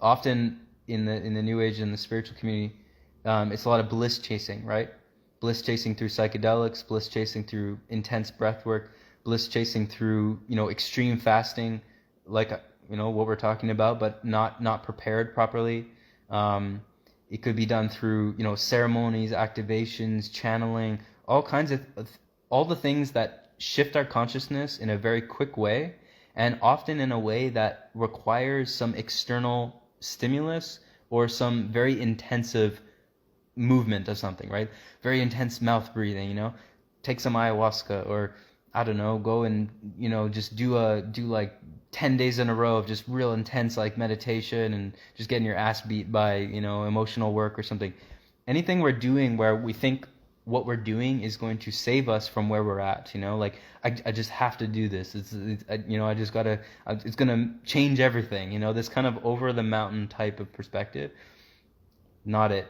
often in the New Age and the spiritual community, it's a lot of bliss chasing, right? Bliss chasing through psychedelics, bliss chasing through intense breath work, bliss chasing through, extreme fasting, like, what we're talking about, but not prepared properly. It could be done through, ceremonies, activations, channeling, all the things that shift our consciousness in a very quick way, and often in a way that requires some external stimulus or some very intensive movement of something, right? Very intense mouth breathing, take some ayahuasca, or I don't know, go and, just do like 10 days in a row of just real intense like meditation and just getting your ass beat by, emotional work or something. Anything we're doing where we think what we're doing is going to save us from where we're at, like I just have to do this. I just gotta, it's gonna change everything, this kind of over the mountain type of perspective. Not it.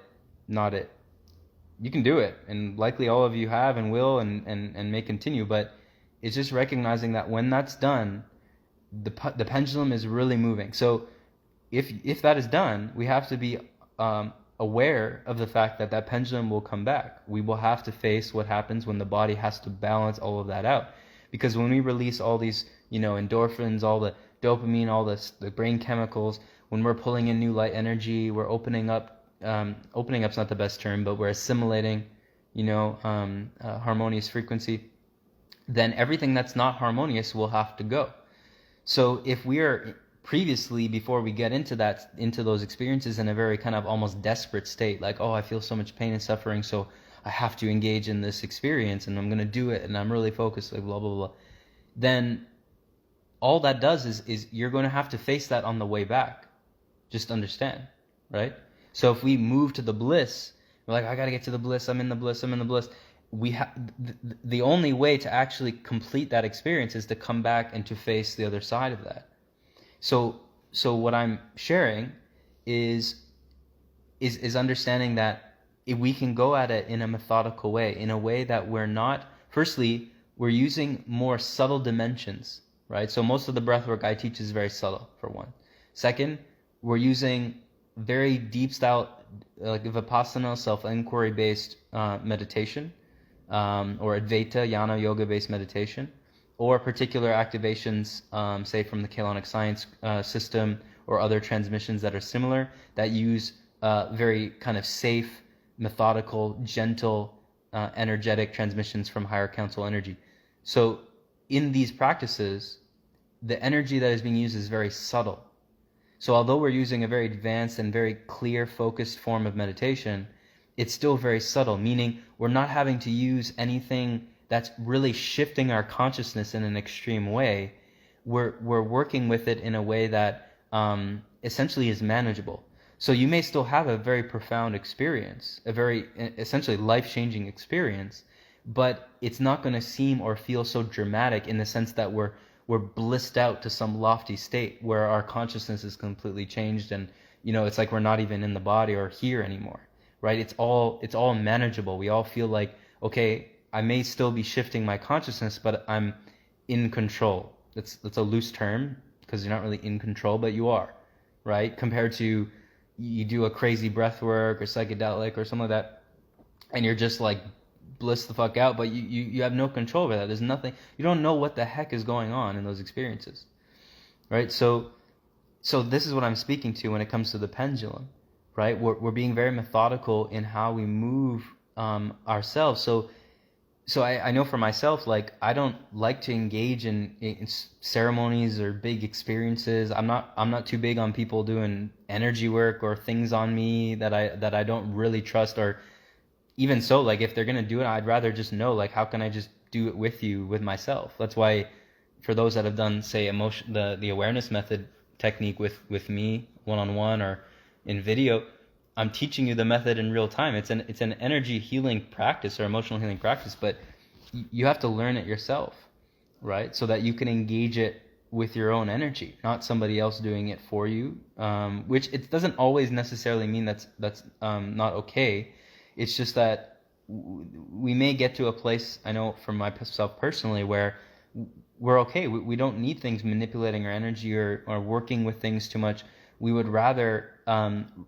You can do it, and likely all of you have and will and may continue, but it's just recognizing that when that's done, the pendulum is really moving. So if that is done, we have to be aware of the fact that that pendulum will come back. We will have to face what happens when the body has to balance all of that out. Because when we release all these, endorphins, all the dopamine, all the brain chemicals, when we're pulling in new light energy, we're opening up's not the best term, but we're assimilating, harmonious frequency, then everything that's not harmonious will have to go. So if we are previously, before we get into those experiences, in a very kind of almost desperate state, like, oh, I feel so much pain and suffering, so I have to engage in this experience and I'm going to do it and I'm really focused, like blah, blah, blah, then all that does is you're going to have to face that on the way back. Just understand, right? So if we move to the bliss, we're like, I got to get to the bliss, I'm in the bliss. We have the only way to actually complete that experience is to come back and to face the other side of that. So what I'm sharing is understanding that if we can go at it in a methodical way, in a way that we're not, firstly, we're using more subtle dimensions, right? So most of the breath work I teach is very subtle, for one. Second, we're using very deep style, like Vipassana, self-inquiry based meditation, or Advaita, Jnana Yoga based meditation, or particular activations, say from the Kaylonic Science system, or other transmissions that are similar, that use very kind of safe, methodical, gentle, energetic transmissions from higher council energy. So in these practices, the energy that is being used is very subtle. So although we're using a very advanced and very clear, focused form of meditation, it's still very subtle, meaning we're not having to use anything that's really shifting our consciousness in an extreme way. We're working with it in a way that essentially is manageable. So you may still have a very profound experience, a very essentially life-changing experience, but it's not going to seem or feel so dramatic in the sense that we're blissed out to some lofty state where our consciousness is completely changed, and it's like we're not even in the body or here anymore, right? It's all manageable. We all feel like, okay, I may still be shifting my consciousness, but I'm in control. That's a loose term because you're not really in control, but you are, right? Compared to you do a crazy breath work or psychedelic or something like that, and you're just like bliss the fuck out, but you have no control over that. There's nothing, you don't know what the heck is going on in those experiences, right? So this is what I'm speaking to when it comes to the pendulum, right? We're being very methodical in how we move ourselves. So I know for myself, like, I don't like to engage in ceremonies or big experiences. I'm not too big on people doing energy work or things on me that I don't really trust. Or even so, like, if they're gonna do it, I'd rather just know, like, how can I just do it with myself? That's why, for those that have done, say, the awareness method technique with me one-on-one or in video, I'm teaching you the method in real time. It's an energy healing practice or emotional healing practice, but you have to learn it yourself, right? So that you can engage it with your own energy, not somebody else doing it for you. Which it doesn't always necessarily mean that's not okay. It's just that we may get to a place, I know for myself personally, where we're okay. We don't need things manipulating our energy or working with things too much. we would rather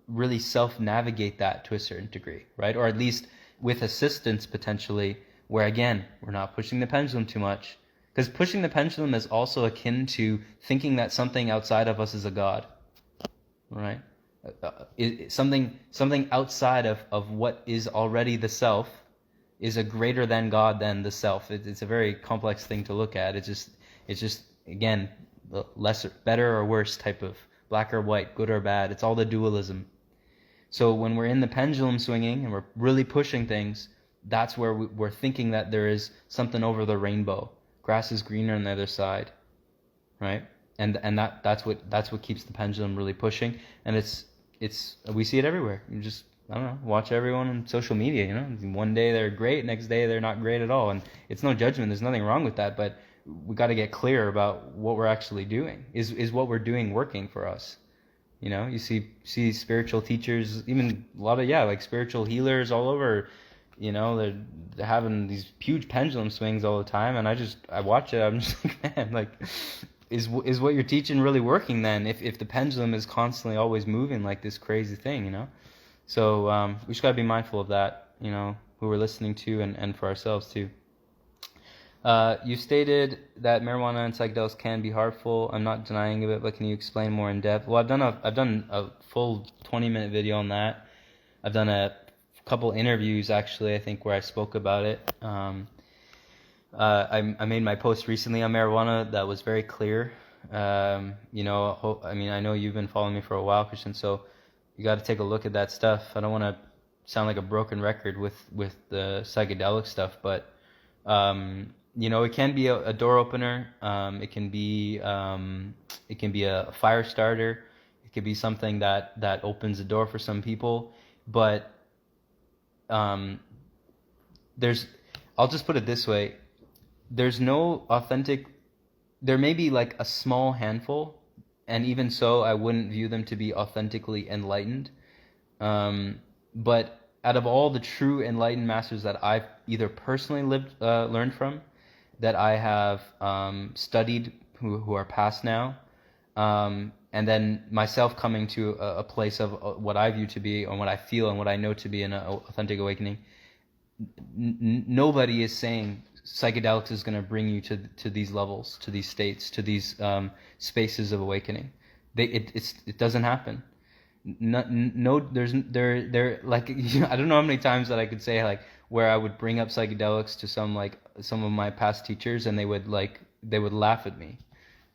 really self-navigate that to a certain degree, right? Or at least with assistance potentially, where again, we're not pushing the pendulum too much. Because pushing the pendulum is also akin to thinking that something outside of us is a god, right? Something outside of what is already the self is a greater than God than the self. It's a very complex thing to look at. It's just again, the lesser, better or worse type of black or white, good or bad. It's all the dualism. So when we're in the pendulum swinging and we're really pushing things, that's where we're thinking that there is something over the rainbow. Grass is greener on the other side, right? And that's what keeps the pendulum really pushing. And it's we see it everywhere. You just, I don't know, watch everyone on social media. You know, one day they're great, next day they're not great at all. And it's no judgment. There's nothing wrong with that. But we got to get clear about what we're actually doing. Is what we're doing working for us? You know, you see spiritual teachers, even a lot of like spiritual healers all over. You know, they're having these huge pendulum swings all the time, and I watch it. I'm just like, man, like, is what you're teaching really working then? If the pendulum is constantly always moving like this crazy thing, you know. So we just gotta be mindful of that, you know, who we're listening to and for ourselves too. You stated that marijuana and psychedelics can be harmful. I'm not denying it, but can you explain more in depth? Well, I've done a full 20-minute video on that. I've done a couple interviews actually, I think, where I spoke about it. I made my post recently on marijuana that was very clear. You know, I mean, I know you've been following me for a while, Christian, so you got to take a look at that stuff. I don't want to sound like a broken record with the psychedelic stuff, but you know, it can be a door opener. It can be a fire starter. It could be something that opens the door for some people, but I'll just put it this way. There's no authentic, there may be like a small handful, and even so, I wouldn't view them to be authentically enlightened. But out of all the true enlightened masters that I've either personally learned from, that I have studied, who are past now, and then myself coming to a place of what I view to be, or what I feel and what I know to be an authentic awakening, nobody is saying psychedelics is going to bring you to these levels, to these states, to these spaces of awakening. It doesn't happen. No, there like, you know, I don't know how many times that I could say like where I would bring up psychedelics to some of my past teachers, and they would laugh at me.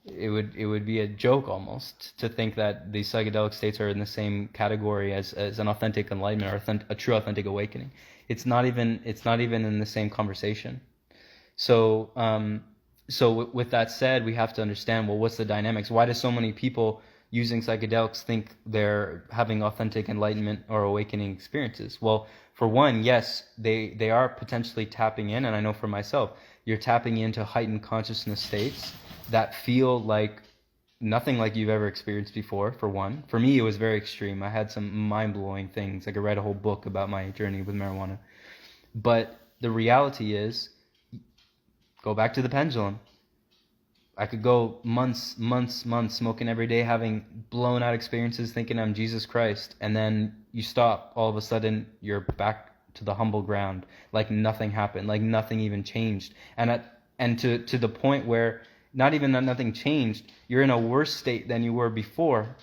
It would be a joke almost to think that these psychedelic states are in the same category as an authentic enlightenment or a true authentic awakening. It's not even in the same conversation. So with that said, we have to understand, well, what's the dynamics? Why do so many people using psychedelics think they're having authentic enlightenment or awakening experiences? Well, for one, yes, they are potentially tapping in, and I know for myself, you're tapping into heightened consciousness states that feel like nothing like you've ever experienced before, for one. For me, it was very extreme. I had some mind-blowing things. I could write a whole book about my journey with marijuana. But the reality is, go back to the pendulum. I could go months smoking every day, having blown out experiences, thinking I'm Jesus Christ, and then you stop. All of a sudden, you're back to the humble ground, like nothing happened, like nothing even changed, and to the point where not even that nothing changed, you're in a worse state than you were before,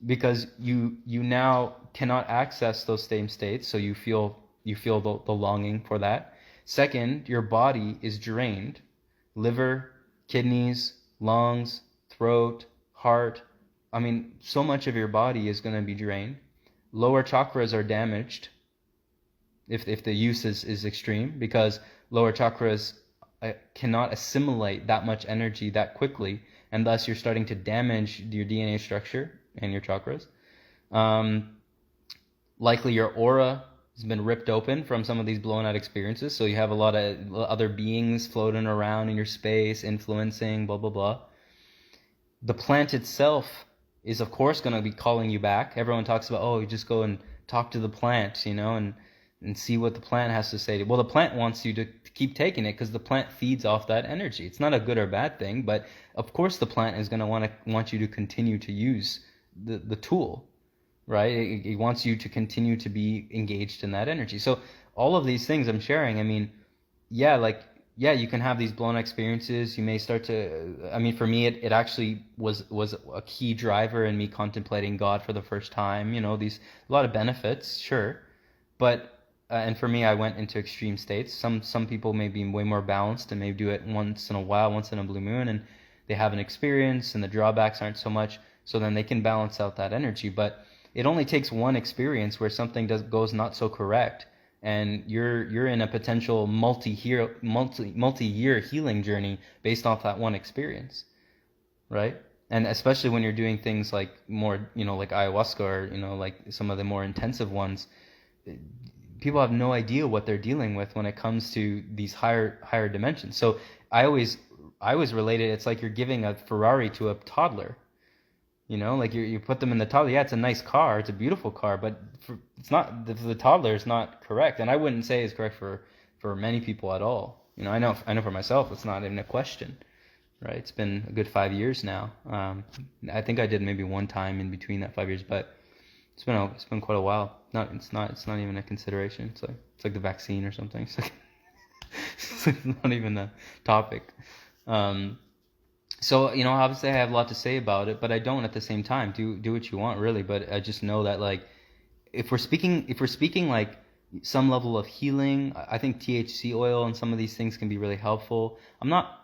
because you now cannot access those same states, so you feel the longing for that. Second, your body is drained. Liver, kidneys, lungs, throat, heart. I mean, so much of your body is going to be drained. Lower chakras are damaged if the use is extreme, because lower chakras cannot assimilate that much energy that quickly, and thus you're starting to damage your DNA structure and your chakras. Likely your aura has been ripped open from some of these blown out experiences, so you have a lot of other beings floating around in your space, influencing, blah, blah, blah. The plant itself is, of course, going to be calling you back. Everyone talks about, oh, you just go and talk to the plant, you know, and see what the plant has to say. Well, the plant wants you to keep taking it, because the plant feeds off that energy. It's not a good or bad thing, but of course the plant is going to want you to continue to use the tool, right? It wants you to continue to be engaged in that energy. So all of these things I'm sharing, I mean, yeah, like, yeah, you can have these blown experiences. You may start to, I mean, for me, it actually was a key driver in me contemplating God for the first time. You know, these a lot of benefits, sure, but and for me, I went into extreme states. Some people may be way more balanced and may do it once in a while, once in a blue moon, and they have an experience, and the drawbacks aren't so much. So then they can balance out that energy. But it only takes one experience where something goes not so correct, and you're in a potential multi-year healing journey based off that one experience, right? And especially when you're doing things like more, you know, like ayahuasca, or, you know, like some of the more intensive ones, people have no idea what they're dealing with when it comes to these higher dimensions. So I always relate it. It's like you're giving a Ferrari to a toddler. You know, like you put them in the toddler. Yeah, it's a nice car, it's a beautiful car, but it's not, the toddler is not correct, and I wouldn't say it's correct for many people at all. You know, I know for myself, it's not even a question, right? It's been a good 5 years now. I think I did maybe one time in between that 5 years, but it's been quite a while. It's not even a consideration. It's like the vaccine or something. It's not even a topic. So, you know, obviously I have a lot to say about it, but I don't at the same time. Do what you want, really, but I just know that, like, if we're speaking like some level of healing, I think THC oil and some of these things can be really helpful. I'm not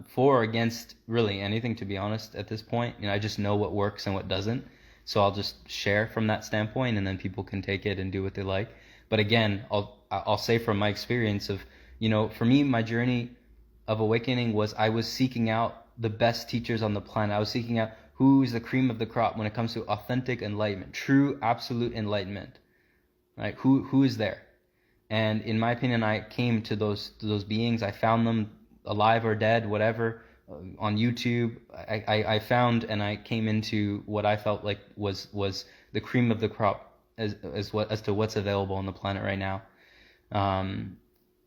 for or against really anything, to be honest, at this point. You know, I just know what works and what doesn't. So I'll just share from that standpoint, and then people can take it and do what they like. But again, I'll say from my experience of, you know, for me, my journey of awakening was, I was seeking out the best teachers on the planet. I was seeking out who is the cream of the crop when it comes to authentic enlightenment, true absolute enlightenment, right? Who is there? And in my opinion, I came to those beings. I found them alive or dead, whatever, on YouTube. I found, and I came into what I felt like was the cream of the crop as to what's available on the planet right now.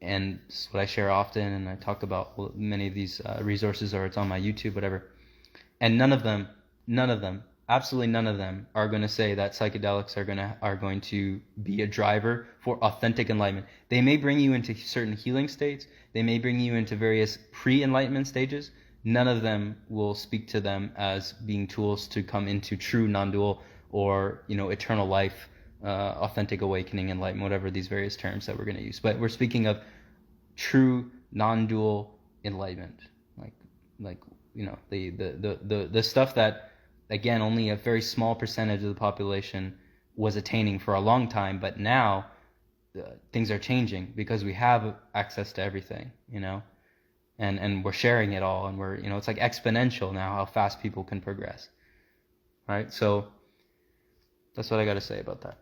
And it's what I share often, and I talk about many of these resources, or it's on my YouTube, whatever. And none of them, absolutely none of them are going to say that psychedelics are going to be a driver for authentic enlightenment. They may bring you into certain healing states. They may bring you into various pre-enlightenment stages. None of them will speak to them as being tools to come into true non-dual, or, you know, eternal life, authentic awakening, enlightenment, whatever these various terms that we're going to use. But we're speaking of true non-dual enlightenment, like you know, the stuff that, again, only a very small percentage of the population was attaining for a long time. But now things are changing because we have access to everything, you know, and we're sharing it all, and we're, you know, it's like exponential now how fast people can progress, right? So that's what I got to say about that.